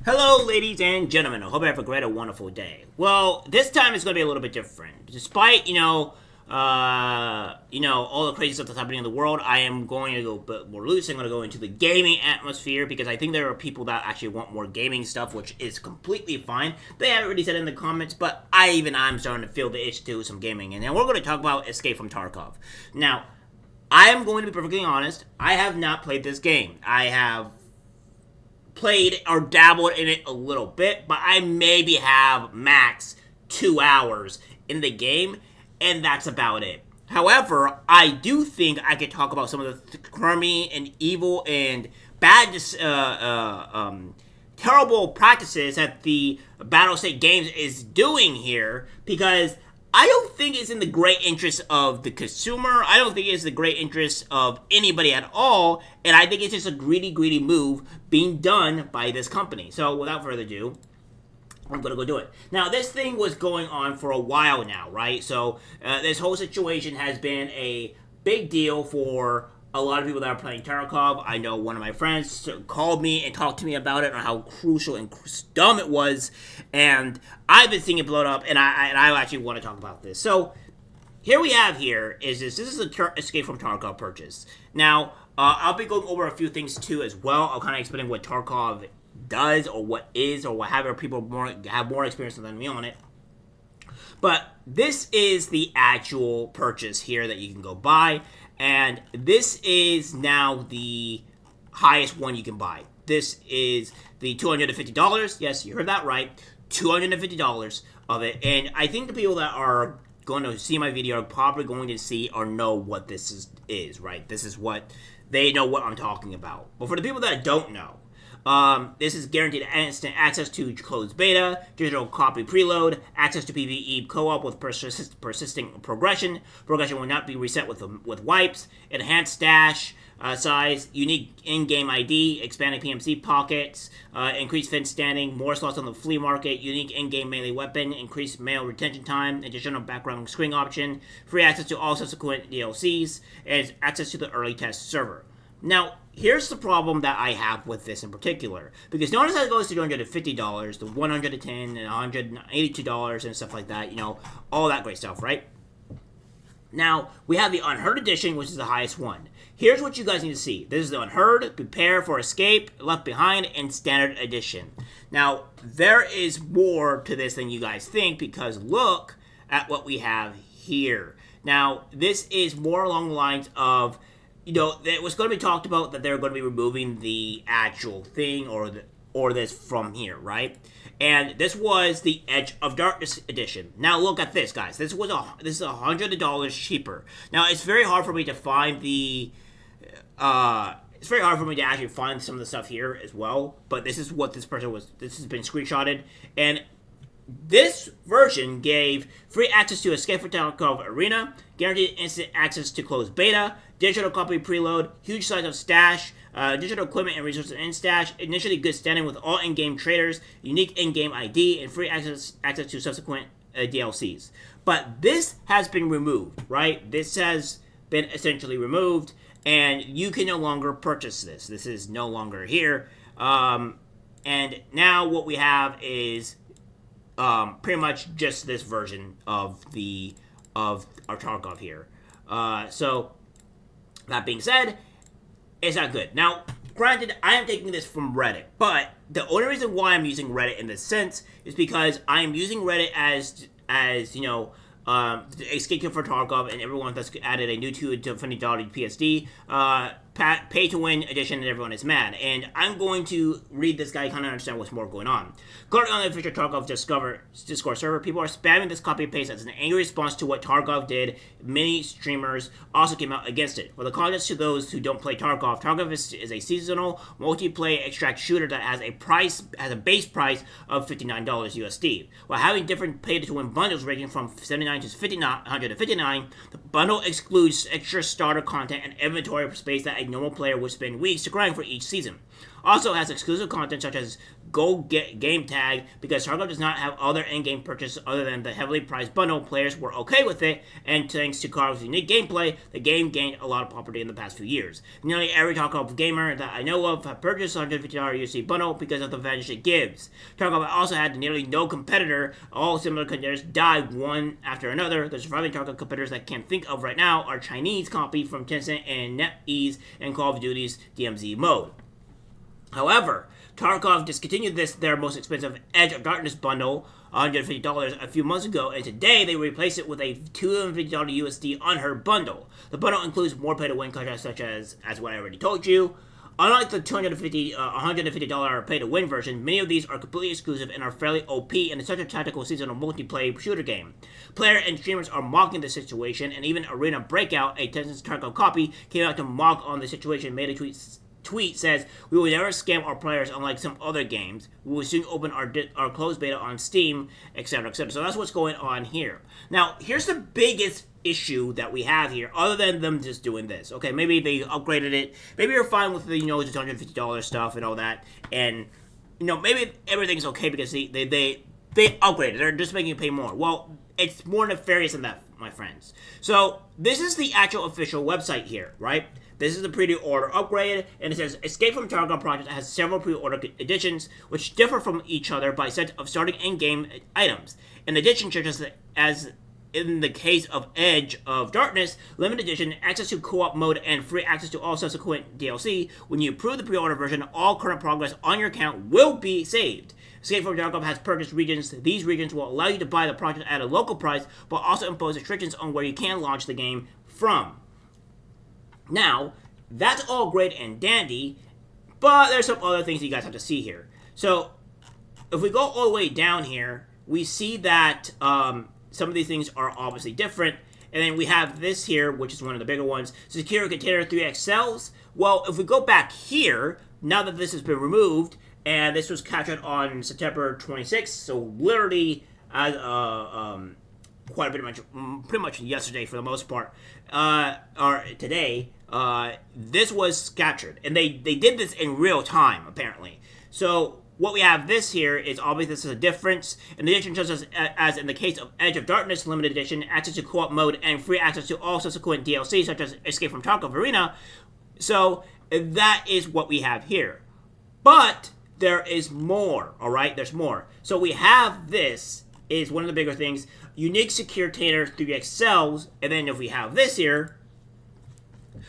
Hello, ladies and gentlemen. I hope you have a great and wonderful day. Well, this time it's going to be a little bit different. Despite, all the crazy stuff that's happening in the world, I am going to go a bit more loose. I'm going to go into the gaming atmosphere because I think there are people that actually want more gaming stuff, which is completely fine. They haven't really said it in the comments, but I'm starting to feel the itch to do some gaming. And then we're going to talk about Escape from Tarkov. Now, I am going to be perfectly honest. I have not played this game. I have played or dabbled in it a little bit, but I maybe have max 2 hours in the game, and that's about it. However, I do think I could talk about some of the crummy and evil and bad, terrible practices that the Battlestate Games is doing here because I don't think it's in the great interest of the consumer. I don't think it's the great interest of anybody at all. And I think it's just a greedy move being done by this company. So without further ado, I'm going to go do it. Now, this thing was going on for a while now, right? So this whole situation has been a big deal for a lot of people that are playing Tarkov. I know one of my friends called me and talked to me about it and how crucial and dumb it was. And I've been seeing it blow up, and I actually want to talk about this. So here we have this is a Escape from Tarkov purchase. Now, I'll be going over a few things too as well. I'll kind of explain what Tarkov does or what is or what have people have more experience than me on it. But this is the actual purchase here that you can go buy. And this is now the highest one you can buy. This is the $250. Yes, you heard that right. $250 of it. And I think the people that are going to see my video are probably going to see or know what this is, right? This is what they know what I'm talking about. But for the people that don't know, this is guaranteed instant access to closed beta, digital copy preload, access to PvE co-op with persisting progression. Progression will not be reset with wipes. Enhanced stash size, unique in-game ID, expanded PMC pockets, increased fence standing, more slots on the flea market, unique in-game melee weapon, increased mail retention time, additional background screen option, free access to all subsequent DLCs, and access to the early test server. Now, here's the problem that I have with this in particular. Because notice how it goes to $250, to $110 and $182 and stuff like that. All that great stuff, right? Now, we have the Unheard Edition, which is the highest one. Here's what you guys need to see. This is the Unheard, Prepare for Escape, Left Behind, and Standard Edition. Now, there is more to this than you guys think because look at what we have here. Now, this is more along the lines of it was going to be talked about that they're going to be removing the actual thing or this from here, right? And this was the Edge of Darkness edition. Now look at this, guys. This is $100 cheaper. Now it's very hard for me to find it's very hard for me to actually find some of the stuff here as well. But this is what this has been screenshotted, and this version gave free access to Escape from Tarkov Arena, guaranteed instant access to closed beta, digital copy preload, huge size of stash, digital equipment and resources in stash, initially good standing with all in-game traders, unique in-game ID, and free access to subsequent DLCs. But this has been removed, right? This has been essentially removed, and you can no longer purchase this. This is no longer here. And now what we have is pretty much just this version of our Tarkov here. So that being said, it's not good. Now, granted, I am taking this from Reddit, but the only reason why I'm using Reddit in this sense is because I am using Reddit as Escape for Tarkov, and everyone that's added a new $250 PSD, pay to win edition, and everyone is mad. And I'm going to read this guy, kind of understand what's more going on. Currently on the official Tarkov Discord server, people are spamming this copy and paste as an angry response to what Tarkov did. Many streamers also came out against it. For the context to those who don't play Tarkov, Tarkov is a seasonal multiplayer extract shooter that has a base price of $59 USD. While having different pay to win bundles ranging from $79 to $159, the bundle excludes extra starter content and inventory space that a normal player would spend weeks to grind for each season. Also has exclusive content such as Gold Game Tag. Because Tarkov does not have other in-game purchases other than the heavily priced bundle, players were okay with it, and thanks to Tarkov's unique gameplay, the game gained a lot of popularity in the past few years. Nearly every Tarkov gamer that I know of have purchased the $150 USD bundle because of the advantage it gives. Tarkov also had nearly no competitor. All similar contenders died one after another. The surviving Tarkov competitors that I can't think of right now are Chinese copy from Tencent and NetEase and Call of Duty's DMZ mode. However, Tarkov discontinued their most expensive Edge of Darkness bundle, $150 a few months ago, and today they replaced it with a $250 USD unheard bundle. The bundle includes more pay-to-win content such as what I already told you. Unlike the $150 pay-to-win version, many of these are completely exclusive and are fairly OP and it's such a tactical seasonal multiplayer shooter game. Player and streamers are mocking the situation, and even Arena Breakout, a Tencent Tarkov copy, came out to mock on the situation, made a tweet says, "We will never scam our players unlike some other games. We will soon open our closed beta on Steam, etc., etc." So that's what's going on here. Now, here's the biggest issue that we have here, other than them just doing this. Okay, maybe they upgraded it. Maybe you're fine with the, the $250 stuff and all that, and maybe everything's okay because they upgraded. They're just making you pay more. Well, it's more nefarious than that, my friends. So this is the actual official website here, right? This is the pre-order upgrade, and it says Escape from Tarkov Project has several pre-order editions, which differ from each other by set of starting in-game items. In addition, just as in the case of Edge of Darkness, limited edition, access to co-op mode, and free access to all subsequent DLC. When you approve the pre-order version, all current progress on your account will be saved. Escape from Tarkov has purchased regions. These regions will allow you to buy the project at a local price, but also impose restrictions on where you can launch the game from. Now, that's all great and dandy, but there's some other things you guys have to see here. So, if we go all the way down here, we see that some of these things are obviously different. And then we have this here, which is one of the bigger ones. Secure Container 3X cells. Well, if we go back here, now that this has been removed, and this was captured on September 26th, so literally quite a bit pretty much yesterday for the most part, or today, this was captured. And they did this in real time, apparently. So what we have this here is obviously this is a difference. In addition, just as in the case of Edge of Darkness Limited Edition, access to co-op mode and free access to all subsequent DLC, such as Escape from Tarkov Arena. So that is what we have here. But there is more, alright? There's more. So we have this, is one of the bigger things, unique Secure Container 3X cells, and then if we have this here,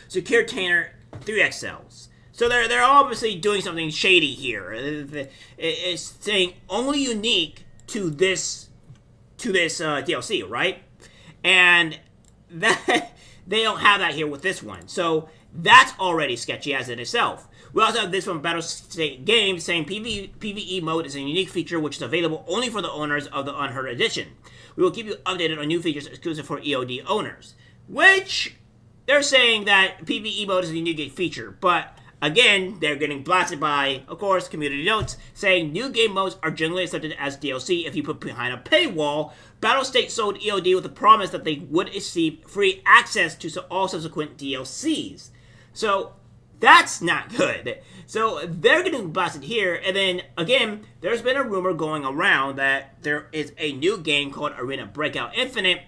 Secure Container 3X cells. So they're obviously doing something shady here. It's saying only unique to this DLC, right? And that they don't have that here with this one. So that's already sketchy as in itself. We also have this from Battlestate Games saying PvE mode is a unique feature which is available only for the owners of the Unheard Edition. We will keep you updated on new features exclusive for EOD owners. Which, they're saying that PvE mode is a unique feature, but again, they're getting blasted by, of course, community notes, saying new game modes are generally accepted as DLC if you put behind a paywall. Battlestate sold EOD with the promise that they would receive free access to all subsequent DLCs. So, that's not good. So, they're getting blasted here, and then, again, there's been a rumor going around that there is a new game called Arena Breakout Infinite,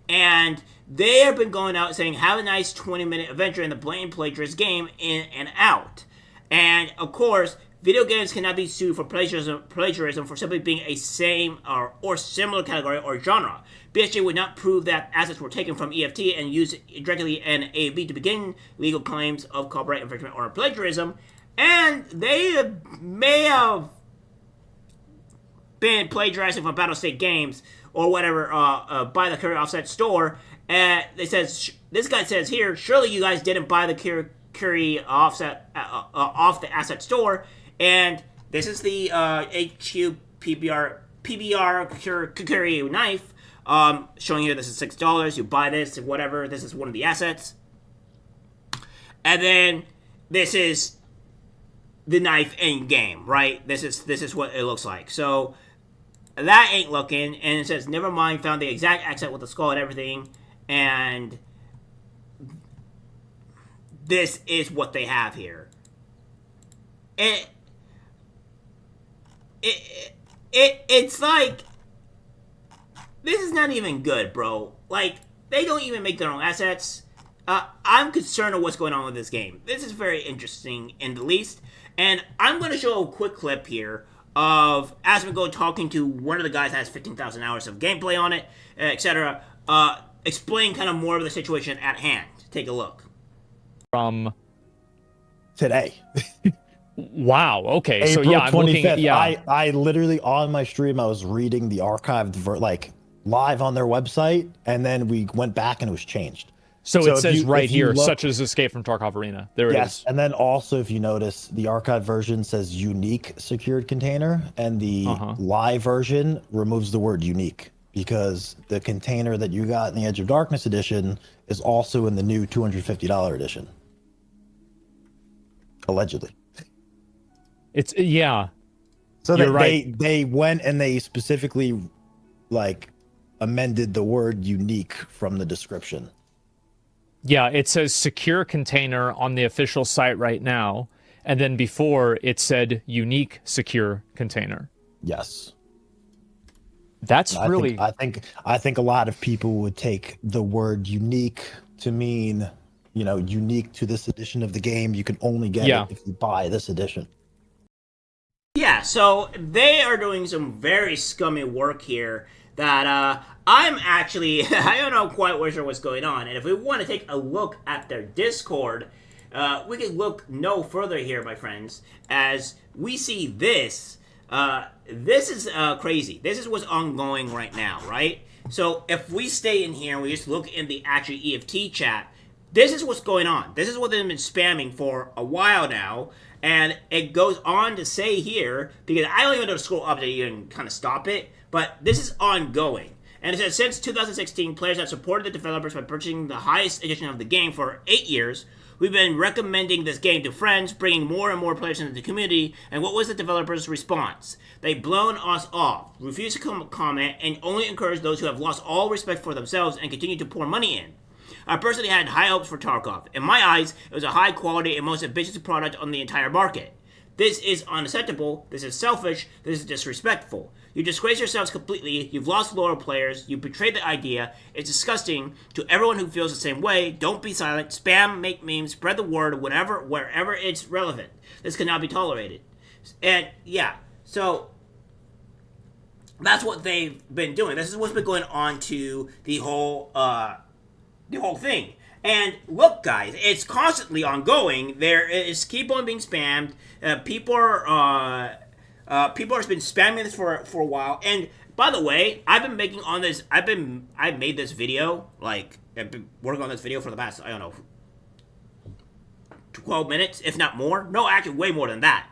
and they have been going out saying, have a nice 20-minute adventure in the blatant plagiarist game, in and out. And, of course, video games cannot be sued for plagiarism for simply being a same or similar category or genre. BSJ would not prove that assets were taken from EFT and used directly in A&B to begin legal claims of copyright infringement or plagiarism. And they may have been plagiarizing from Battlestate Games or whatever by the Curry Offset store. This guy says here, surely you guys didn't buy the Curry Offset off the asset store. And this is the HQ PBR Curry knife. Showing here this is $6. You buy this, whatever. This is one of the assets. And then this is the knife in game, right? This is what it looks like. So that ain't looking, and it says never mind, found the exact asset with the skull and everything, and this is what they have here. it, it's like, this is not even good, bro. Like, they don't even make their own assets. I'm concerned of what's going on with this game. This is very interesting, in the least. And I'm going to show a quick clip here of Asmongold talking to one of the guys that has 15,000 hours of gameplay on it, etc. Explain kind of more of the situation at hand. Take a look. From today. Wow. Okay. April So yeah, I'm 25th. looking. Yeah. I literally on my stream I was reading the archived like live on their website, and then we went back and it was changed. So it says right here, look, such as Escape from Tarkov Arena. There it is. And then also, if you notice, the archived version says unique secured container, and the live version removes the word unique, because the container that you got in the Edge of Darkness edition is also in the new $250 edition. Allegedly. It's, yeah. So You're right. they went and they specifically, like, amended the word unique from the description. Yeah, it says secure container on the official site right now, and then before it said unique secure container. Yes. That's I really... I think a lot of people would take the word unique to mean, you know, unique to this edition of the game. You can only get it if you buy this edition. Yeah, so they are doing some very scummy work here that I'm actually, I don't know quite sure what's going on. And if we want to take a look at their Discord, we can look no further here, my friends, as we see this. This is crazy. This is what's ongoing right now, right? So if we stay in here and we just look in the actual EFT chat, this is what's going on. This is what they've been spamming for a while now. And it goes on to say here, because I don't even know to scroll up to even kind of stop it, but this is ongoing. And it says, since 2016, players have supported the developers by purchasing the highest edition of the game for 8 years. We've been recommending this game to friends, bringing more and more players into the community. And what was the developers' response? They've blown us off, refused to comment, and only encourage those who have lost all respect for themselves and continue to pour money in. I personally had high hopes for Tarkov. In my eyes, it was a high quality and most ambitious product on the entire market. This is unacceptable, this is selfish, this is disrespectful. You disgrace yourselves completely, you've lost loyal players, you betrayed the idea, it's disgusting. To everyone who feels the same way, don't be silent, spam, make memes, spread the word, wherever it's relevant. This cannot be tolerated. And yeah, so that's what they've been doing. This is what's been going on to the whole thing. And look, guys, it's constantly ongoing. There is keep on being spammed. People have been spamming this for a while. And by the way, I've been making on this. I made this video, like I've been working on this video for the past, I don't know, 12 minutes, if not more. No, actually, way more than that.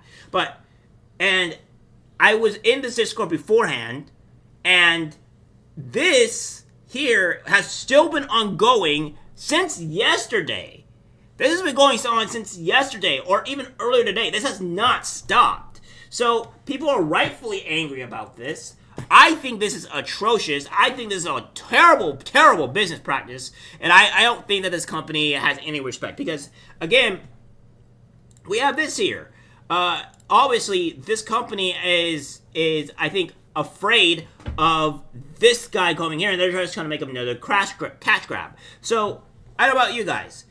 And I was in this Discord beforehand, and this here has still been ongoing since yesterday. This has been going on since yesterday, or even earlier today. This has not stopped. So people are rightfully angry about this. I think this is atrocious. I think this is a terrible, terrible business practice. And I don't think that this company has any respect. Because, again, we have this here. Obviously, this company is I think, afraid of this guy coming here, and they're just trying to make him another cash grab. So, I don't know about you guys.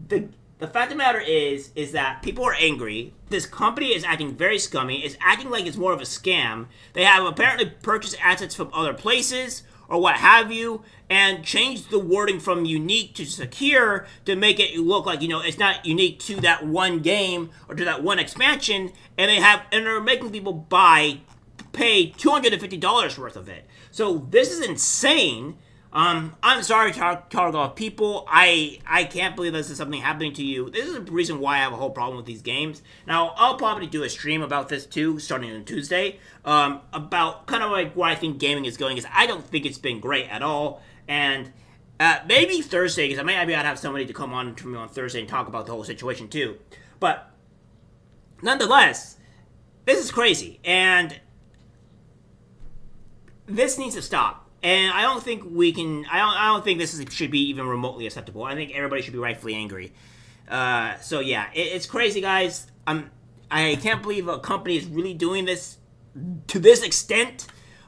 The fact of the matter is that people are angry. This company is acting very scummy. It's acting like it's more of a scam. They have apparently purchased assets from other places, or what have you, and changed the wording from unique to secure to make it look like, you know, it's not unique to that one game or to that one expansion, and they're making people pay $250 worth of it. So this is insane. I'm sorry, Tarkov people. I can't believe this is something happening to you. This is the reason why I have a whole problem with these games. Now, I'll probably do a stream about this too, starting on Tuesday, about kind of like where I think gaming is going, because I don't think it's been great at all. And maybe Thursday, because I might be able to have somebody to come on to me on Thursday and talk about the whole situation too. But nonetheless, this is crazy, and this needs to stop. And I don't think we can. I don't think this should be even remotely acceptable. I think everybody should be rightfully angry. So yeah, it's crazy, guys. I can't believe a company is really doing this to this extent,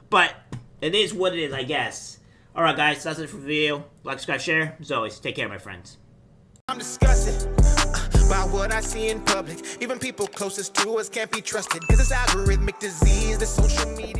but it is what it is, I guess. Alright guys, that's it for the video. Like, subscribe, share. As always, take care, my friends. I'm disgusted by what I see in public. Even people closest to us can't be trusted. Cause it's algorithmic disease, the social media.